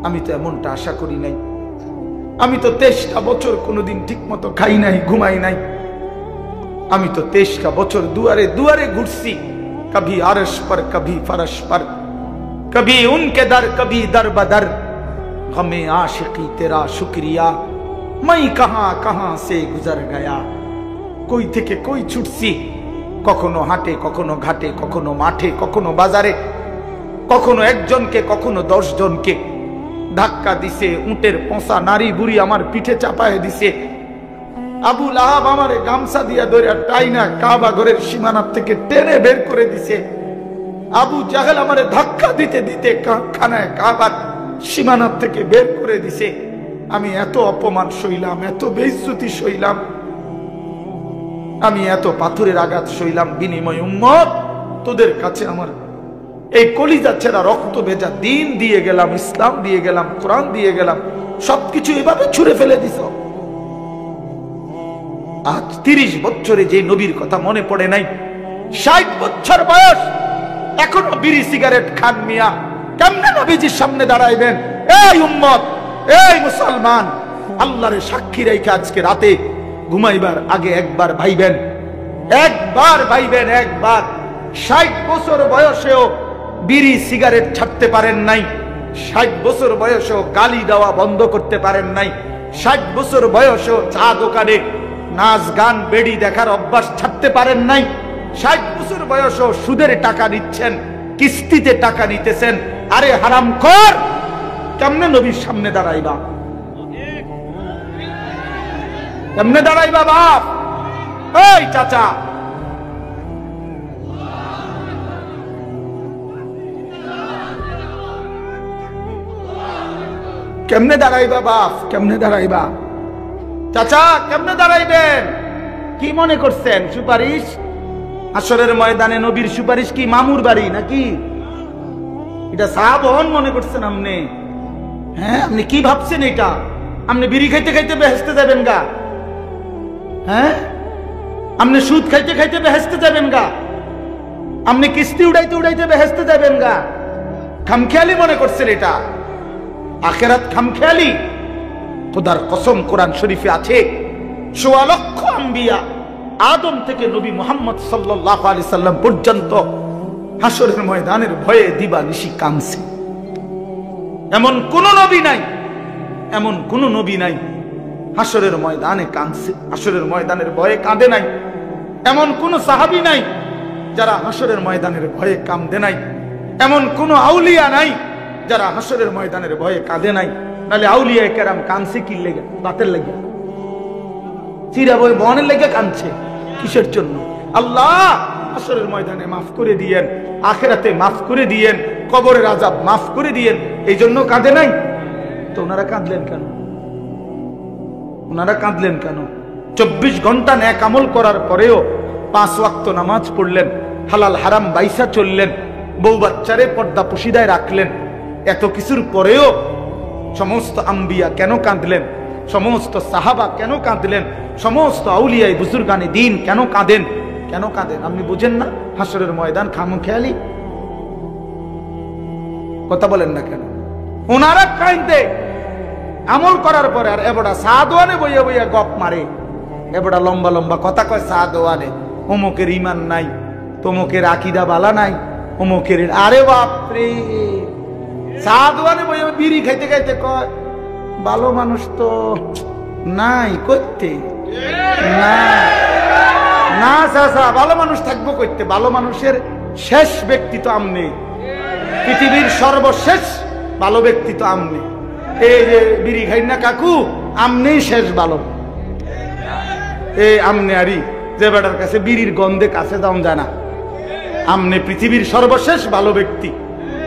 আমি তো এমনটা আশা করি নাই। আমি তো 23টা বছর কোনোদিন ঠিক মতো খাই নাই, ঘুমাই নাই। আমি তো 23টা বছর দুয়ারে দুয়ারে ঘুরছি, কবি আরশ पर कभी फरश पर, कभी उनके दर कभी दर बदर, हमें आशिकी तेरा शुक्रिया, मैं कहां कहां से गुजर गया। কই থেকে কই ছুটছি, কখনো হাটে, কখনো ঘাটে, কখনো মাঠে, কখনো বাজারে, কখনো একজনকে, কখনো 10 জনকে ধাক্কা দিছে। উটের পোঁছা নারী বুড়ি আমার পিঠে চাপায় দিছে। আবু লাহাব আমারে গামছা দিয়া ধরে টাইনা কাবা ঘরের সীমানার থেকে টেনে বের করে দিছে। আবু জাহেল আমারে ধাক্কা দিতে দিতে খানায় কাবার সীমানার থেকে বের করে দিছে। আমি এত অপমান সইলাম, এত বেইজ্জতি সইলাম, আমি এত পাথরের আঘাত সইলাম। বিনিময় উম্মত, তোদের কাছে আমার এই কলিজা ছেঁড়া রক্ত ভেজা দিন দিয়ে গেলাম, ইসলাম দিয়ে গেলাম, কোরআন দিয়ে গেলাম, সবকিছু এভাবে ছুঁড়ে ফেলে দিছ। আজ 30 বছরে যে নবীর কথা মনে পড়ে নাই, 60 বছর বয়স এখনো বিড়ি সিগারেট খান মিয়া, কেমনে নবীজির সামনে দাঁড়াইবেন? এই উম্মত, এই মুসলমান, আল্লাহরে সাক্ষী রেখে আজকে রাতে ঘুমাইবার আগে একবার ভাইবেন, একবার ভাইবেন, একবার। 60 বছর বয়সেও বিড়ি সিগারেট ছাড়তে পারেন নাই, 60 বছর বয়সেও গালি দেওয়া বন্ধ করতে পারেন নাই, 60 বছর বয়সেও চা দোকানে নাচ গান বেড়ি দেখার অভ্যাস ছাড়তে পারেন নাই, 60 বছর বয়সেও সুদের টাকা নিচ্ছেন, কিস্তিতে টাকা নিতেছেন। আরে হারামখোর, কেমনে নবীর সামনে দাঁড়াইবা? কেমনে দাঁড়াইবা বাপ? এই চাচা, কেমনে দাঁড়াইবা বাপ? কেমনে দাঁড়াইবা? চাচা কেমনে দাঁড়াইবেন? কি মনে করছেন সুপারিশ? আসরের ময়দানে নবীর সুপারিশ কি মামুর বাড়ি নাকি? এটা সাহাবহন মনে করছেন আপনি? হ্যাঁ, আপনি কি ভাবছেন এটা? আপনি বিড়ি খাইতে খাইতে বেহেশতে যাবেন গা? হ্যাঁ, আপনি সুদ খাইতে খাইতে বেহেশতে যাবেন গা? আপনি কিস্তি উড়াইতে উড়াইতে বেহেশতে যাবেন গা? খামখেয়ালি মনে করছেন এটা? আখিরাত খামখেয়ালি? খোদার কসম, কোরআন শরীফে আছে ১৬ লক্ষ আম্বিয়া আদম থেকে নবী মুহাম্মদ সাল্লাল্লাহু আলাইহি সাল্লাম পর্যন্ত হাসরের ময়দানের ভয়ে দিবানিশি কাঁদছে। এমন কোন নবী নাই, এমন কোন নবী নাই হাসরের ময়দানে কাঁদছে, হাসরের ময়দানের ভয়ে কাঁদে নাই। এমন কোন সাহাবী নাই যারা হাসরের ময়দানের ভয়ে কাঁদে নাই। এমন কোন আউলিয়া নাই যারা হাসরের ময়দানের ভয়ে কাঁদে নাই। নালে আউলিয়া কেরাম কাঁদছে কি লেগে? বাতের লেগে, চিরা বই বনের লেগে কাঁদছে। কিসের জন্য? আল্লাহ হাসরের ময়দানে মাফ করে দিয়েন, আখিরাতে মাফ করে দিয়েন, কবরের আযাব মাফ করে দিয়েন, এই জন্য কাঁদে নাই। তো ওনারা কাঁদলেন কেন? ওনারা কাঁদলেন কেন? 24 ঘন্টা নেক আমল করার পরেও 5 ওয়াক্ত নামাজ পড়লেন, হালাল হারাম বাইসা চললেন, বউ বাচ্চারে পর্দা পুশিদায় রাখলেন। এত কিছুর পরেও সমস্ত আম্বিয়া কেন কাঁদলেন? সমস্ত সাহাবা কেন কাঁদলেন? সমস্ত আউলিয়ায়ে বুজুর্গানে দ্বীন কেন কাঁদেন? কেন কাঁদেন আপনি বুঝেন না? হাসরের ময়দান খামখেয়ালি? কথা বলেন না কেন? ওনারা কাঁদে আমল করার পরে, আর এবড়া সাদওয়ানে বইয়া বইয়া গপ মারে, এবড়া লম্বা লম্বা কথা কয় সাদওয়ানে, অমুকের ইমান নাই, তমুকের আকীদা বালা নাই, অমুকের। আরে বাপরে, সাদওয়ানে বইয়া বিড়ি খাইতে খাইতে কয় ভালো মানুষ তো নাই করতে না। না চাচা, ভালো মানুষ থাকবো করতে? ভালো মানুষের শেষ ব্যক্তি তো আমনে, পৃথিবীর সর্বশেষ ভালো ব্যক্তি তো আমনে। এই যে বিড়ি খাই না কাকু, আমনেই শেষ ভালো। এই আমনে আরি যে বেটার কাছে বিড়ির গন্ধে কাছে যাওয়া যায় না, আমনে পৃথিবীর সর্বশেষ ভালো ব্যক্তি।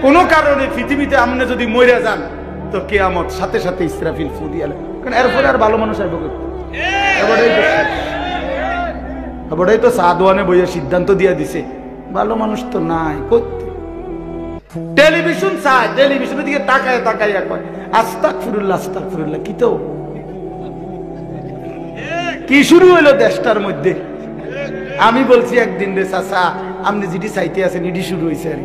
কোন কারণে পৃথিবীতে আমনে যদি মরে যান তো কিয়ামত সাথে সাথে ইসরাফিল ফু দিয়ে, কারণ এরপরে আর ভালো মানুষ আইব করতে। এবারেই তো সাদওয়ানে বইয়া সিদ্ধান্ত দিয়ে দিছে ভালো মানুষ তো নাই করতে। টেলিভিশন চায়, টেলিভিশনের দিকে তাকায় তাকায় কয় আস্তাগফিরুল্লাহ আস্তাগফিরুল্লাহ। কি তো কি শুরু হইলো দেশটার মধ্যে? আমি বলছি একদিন রে চাচা, আপনি যেটি চাইতে আছেন এটি শুরু হয়েছে। আর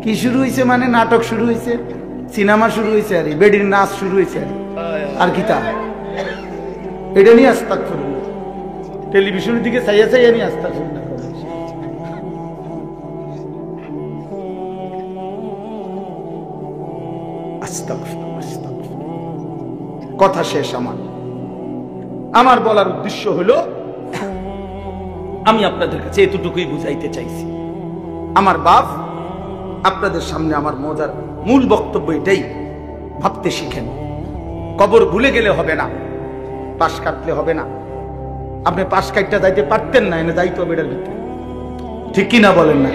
কি শুরু হয়েছে মানে নাটক শুরু হয়েছে, সিনেমা শুরু হয়েছে, আর বেডির নাচ শুরু হয়েছে, আর কি তা এটা নিয়ে আস্তাগফিরুল্লাহ। টেলিভিশনের দিকে চাইয়া চাইয়া নিয়ে আস্তাগফিরুল্লাহ। কথা শেষ। আমার বলার উদ্দেশ্য হলো আমি আপনাদের কাছে এতটুকুই বুঝাইতে চাইছি। আমার বাপ আপনাদের সামনে আমার মজার মূল বক্তব্য এটাই, ভাবতে শিখেন। কবর ভুলে গেলে হবে না, পাশ কাটলে হবে না। আপনি পাশ কাটটা যাইতে পারতেন না, এনে যাইতে হবে এটার ভিতরে, ঠিক কিনা বলেন না?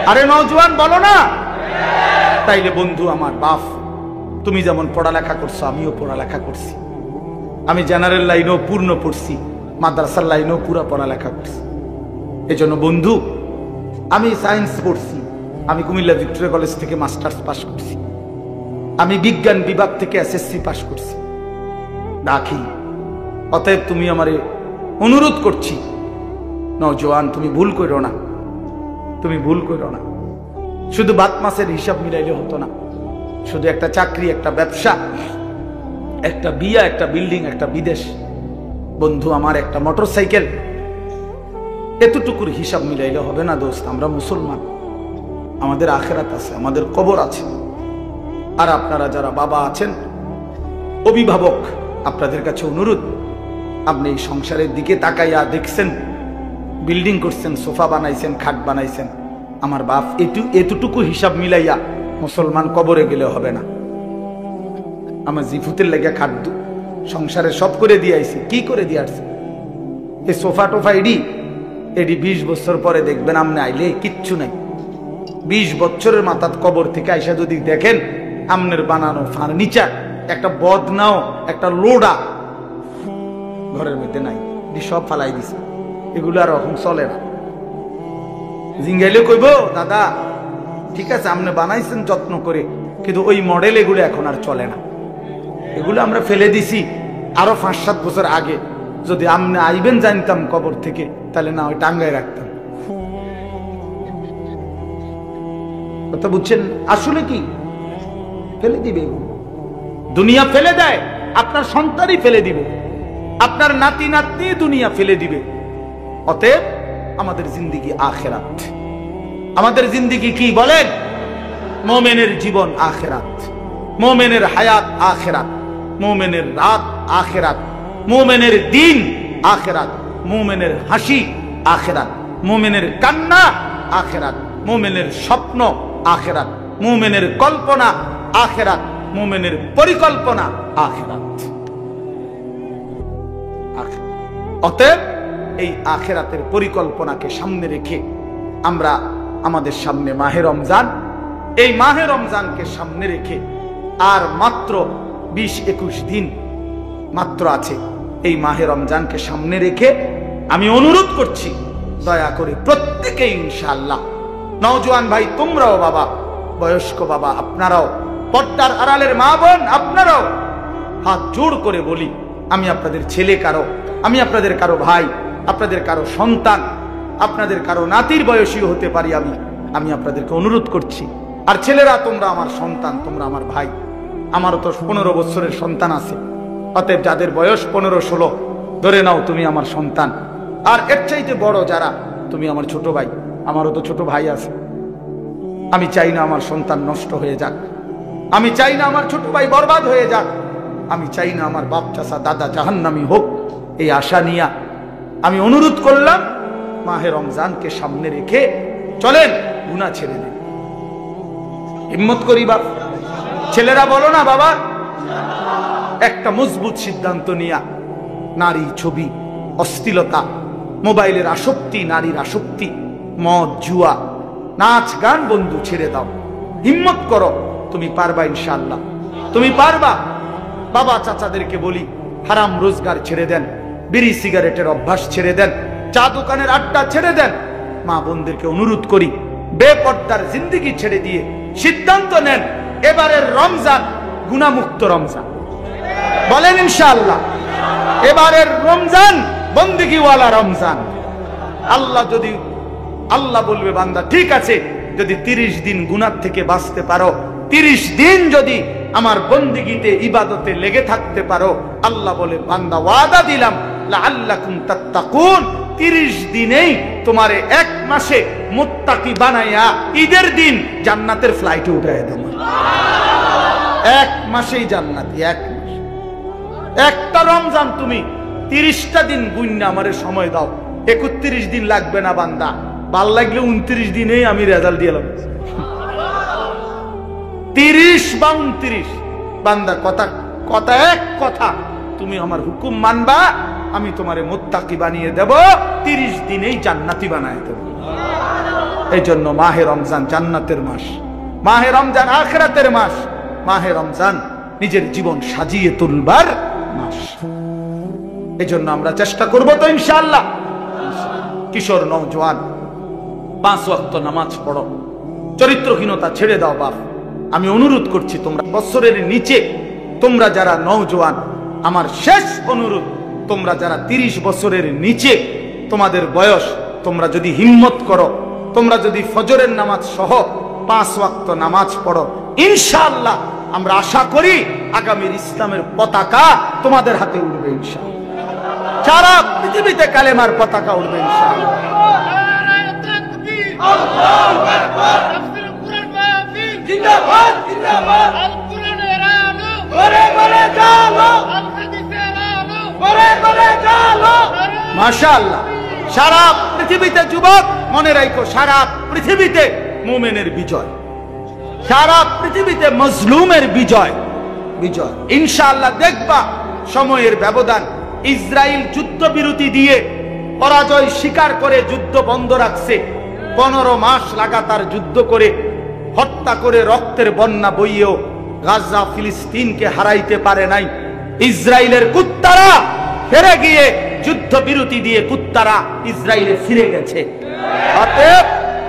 আরে নওজোয়ান বলো না। তাইলে বন্ধু আমার বাপ, তুমি যেমন পড়ালেখা করছো আমিও পড়ালেখা করছি। আমি জেনারেল লাইনেও পূর্ণ পড়ছি, মাদ্রাসার লাইনেও পুরা পড়ালেখা করছি। এজন্য বন্ধু, আমি সায়েন্স পড়ছি, আমি কুমিল্লা ভিক্টোরিয়া কলেজ থেকে মাস্টার্স পাস করছি, আমি বিজ্ঞান বিভাগ থেকে এসএসসি পাস করছি। রাখি, অতএব তুমি আমারে অনুরোধ করছি, নওজোয়ান তুমি ভুল করো না, তুমি ভুল করো না। শুধু বাত মাসের হিসাব মিলাইলে হতো না। শুধু একটা চাকরি, একটা ব্যবসা, একটা বিয়া, একটা বিল্ডিং, একটা বিদেশ, বন্ধু আমার একটা মোটরসাইকেল, এতটুকুর হিসাব মিলাইলে হবে না দোস্ত। আমরা মুসলমান, আমাদের আখেরাত আছে, আমাদের কবর আছে। আর আপনারা যারা বাবা আছেন, অভিভাবক, আপনাদের কাছে অনুরোধ, আপনি এই সংসারের দিকে তাকাইয়া দেখছেন, বিল্ডিং করছেন, সোফা বানাইছেন, খাট বানাইছেন। আমার বাপ এতটুকু হিসাব মিলাইয়া মুসলমান কবরে গেলে হবে না। আমার জিফুতের লেগে খাদ্য সংসারে সব করে দিয়ে আইছি। কি করে দিয়ে আসছে? এই সোফা টোফা এডি 20 বছর পরে দেখবেন আমনে আইলে কিচ্ছু নাই। 20 বছরের মাথাত কবর থেকে আইসা যদি দেখেন আমনের বানানো ফার্নিচার, একটা বদনাও, একটা লোডা ঘরের মধ্যে নাই, সব ফালাই দিছে। এগুলো আর এখন চলে না। জিঙ্গাইলে কইব, দাদা ঠিক আছে আপনি বানাইছেন যত্ন করে, কিন্তু ওই মডেল এগুলো এখন আর চলে না। এগুলো আমরা ফেলে দিছি আরো 5-7 বছর আগে। যদি আপনি আইবেন জানতাম কবর থেকে, তাহলে না ওই টাঙ্গায় রাখতাম। কথা বুঝছেন? আসলে কি ফেলে দিবে, দুনিয়া ফেলে দেয়, আপনার সন্তানই ফেলে দিবে, আপনার নাতি নাতনি দুনিয়া ফেলে দিবে। অতএব আমাদের জিন্দেগি আখেরাত। আমাদের জিন্দেগি কি বলেন? মুমিনের জীবন আখেরাত, মুমিনের হায়াত আখেরাত, মুমিনের রাত আখেরাত, মুমিনের দিন আখেরাত, মুমিনের হাসি আখেরাত, মুমিনের কান্না আখেরাত, মুমিনের স্বপ্ন আখেরাত, মুমিনের কল্পনা আখেরাত, মুমিনের পরিকল্পনা আখেরাত। অতএব এই আখেরাতের পরিকল্পনাকে সামনে রেখে আমরা আমাদের সামনে মাহে রমজান, এই মাহে রমজানকে সামনে রেখে আর মাত্র 20-21 দিন মাত্র আছে। এই মাহে রমজানকে সামনে রেখে আমি অনুরোধ করছি, দয়া করে প্রত্যেকেই ইনশাআল্লাহ, নওজোয়ান ভাই তোমরাও, বাবা বয়স্ক বাবা আপনারাও, পর্দার আড়ালের মা বোন আপনারাও, হাত জোড় করে বলি, আমি আপনাদের ছেলে কারো, আমি আপনাদের কারো ভাই, আপনাদের কারো সন্তান, আপনাদের কারো নাতির বয়সীও হতে পারি। আমি আপনাদেরকে অনুরোধ করছি। আর ছেলেরা, তোমরা আমার সন্তান, তোমরা আমার ভাই। আমারও তো 15 বছরের সন্তান আছে। অতএব যাদের বয়স 15-16, ধরে নাও তুমি আমার সন্তান। আর এর চাইতে বড় যারা, তুমি আমার ছোট ভাই। আমারও তো ছোট ভাই আছে। আমি চাই না আমার সন্তান নষ্ট হয়ে যাক, আমি চাই না আমার ছোট ভাই বরবাদ হয়ে যাক, আমি চাই না আমার বাপ চাচা দাদা জাহান্নামী হোক। এই আশা নিয়ে আমি অনুরোধ করলাম, মাহে রমজানকে সামনে রেখে চলেন গুনাহ ছেড়ে দেন। হিম্মত করি বাপ, ছেলেরা বলো না বাবা, একটা মজবুত সিদ্ধান্ত নিয়া নারী ছবি, অশ্লীলতা, মোবাইলের আসক্তি, নারীর আসক্তি, মদ জুয়া, নাচ গান বন্ধু ছেড়ে দাও। হিম্মত করো, তুমি পারবা ইনশাআল্লাহ, তুমি পারবা। বাবা চাচাদেরকে বলি, হারাম রোজগার ছেড়ে দেন, বিড়ি সিগারেটের অভ্যাস ছেড়ে দেন, চা দোকানের আড্ডা ছেড়ে দেন। মা বোনদেরকে অনুরোধ করি, বেপর্দার জিন্দেগি ছেড়ে দিয়ে সিদ্ধান্ত নেন, এবারের রমজান গুনাহমুক্ত রমজান। বলেন ইনশাআল্লাহ, এবারের রমজান বন্দেগীওয়ালা রমজান। আল্লাহ বলবে, বান্দা ঠিক আছে, যদি 30 দিন গুনাহ থেকে বাঁচতে পারো, 30 দিন যদি আমার বন্দিগিতে ইবাদতে লেগে থাকতে পারো, আল্লাহ বলে বান্দা ওয়াদা দিলাম লাআল্লাকুম তাত্তাকুন, 30 দিনেই তোমারে 1 মাসে মুত্তাকি বানাইয়া ঈদের দিন জান্নাতের ফ্লাইটে উঠাইয়া দেব। 1 মাসেই জান্নাতি, 1 মাস। একটা রমজান তুমি 30টা দিন গুণনা আমারে সময় দাও, 31 দিন লাগবে না বান্দা, ভাল লাগলে 29 দিনেই আমি রেজাল্ট দিলাম। 30 বা 29 বান্দা কথা এক কথা, তুমি আমার হুকুম মানবা, আমি তোমারে মুত্তাকি বানিয়ে দেব, 30 দিনেই জান্নাতি বানায় দেব। এই জন্য মাহে রমজান জান্নাতের মাস, মাহে রমজান আখিরাতের মাস, মাহে রমজান নিজের জীবন সাজিয়ে তুলবার মাস। এই জন্য আমরা চেষ্টা করব তো ইনশাআল্লাহ। কিশোর নওজোয়ান 5 ওয়াক্ত নামাজ পড়ো, চরিত্রহীনতা ছেড়ে দাও বাপ। আমি অনুরোধ করছি তোমরা বছরের নিচে, তোমরা যারা নওজোয়ান, আমার শেষ অনুরোধ, তোমরা যারা 30 বছরের নিচে তোমাদের বয়স, তোমরা যদি হিম্মত করো, তোমরা যদি ফজরের নামাজ সহ 5 ওয়াক্ত নামাজ পড়ো, ইনশাআল্লাহ আমরা আশা করি আগামীর ইসলামের পতাকা তোমাদের হাতে উঠবে ইনশাআল্লাহ। সারা পৃথিবীতে কালেমার পতাকা উঠবে ইনশাআল্লাহ। আল্লাহু আকবার। তাফসীর কুরআন মাহফিল জিন্দাবাদ জিন্দাবাদ। আল কুরআনের আলো ঘরে ঘরে জালো, আল হাদিসের আলো ঘরে ঘরে জালো। মাশাআল্লাহ। সারা পৃথিবীতে যুবক মনে রাখো, সারা পৃথিবীতে মুমিনের বিজয়, সারা পৃথিবীতে মজলুমের বিজয়, বিজয় ইনশাআল্লাহ। দেখবা সময়ের ব্যবধান, ইসরায়েল যুদ্ধবিরতি দিয়ে পরাজয় স্বীকার করে যুদ্ধ বন্ধ রাখছে, 15 মাস লাগাতার যুদ্ধ করে, হত্যা করে, রক্তের বন্যা বইয়েও গাজা ফিলিস্তিনকে হারাইতে পারে নাই। ইসরায়েলের কুত্তারা ফিরে গিয়ে যুদ্ধবিরতি দিয়ে কুত্তারা ইসরায়েলে ফিরে গেছে। অতএব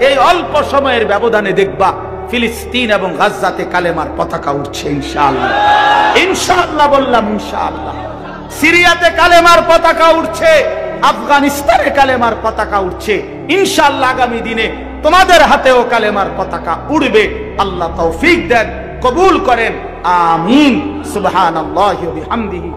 এই অল্প সময়ের ব্যবধানে দেখবা ফিলিস্তিন এবং গাজাতে কালেমার পতাকা উঠছে ইনশাআল্লাহ। ইনশাআল্লাহ বললাম ইনশাআল্লাহ। সিরিয়াতে কালেমার পতাকা উঠছে, আফগানিস্তানে কালেমার পতাকা উঠছে, ইনশাআল্লাহ আগামী দিনে তোমাদের হাতেও কালেমার পতাকা উড়বে। আল্লাহ তৌফিক দেন, কবুল করেন, আমিন। সুবহানাল্লাহি ওয়া বিহামদিহি।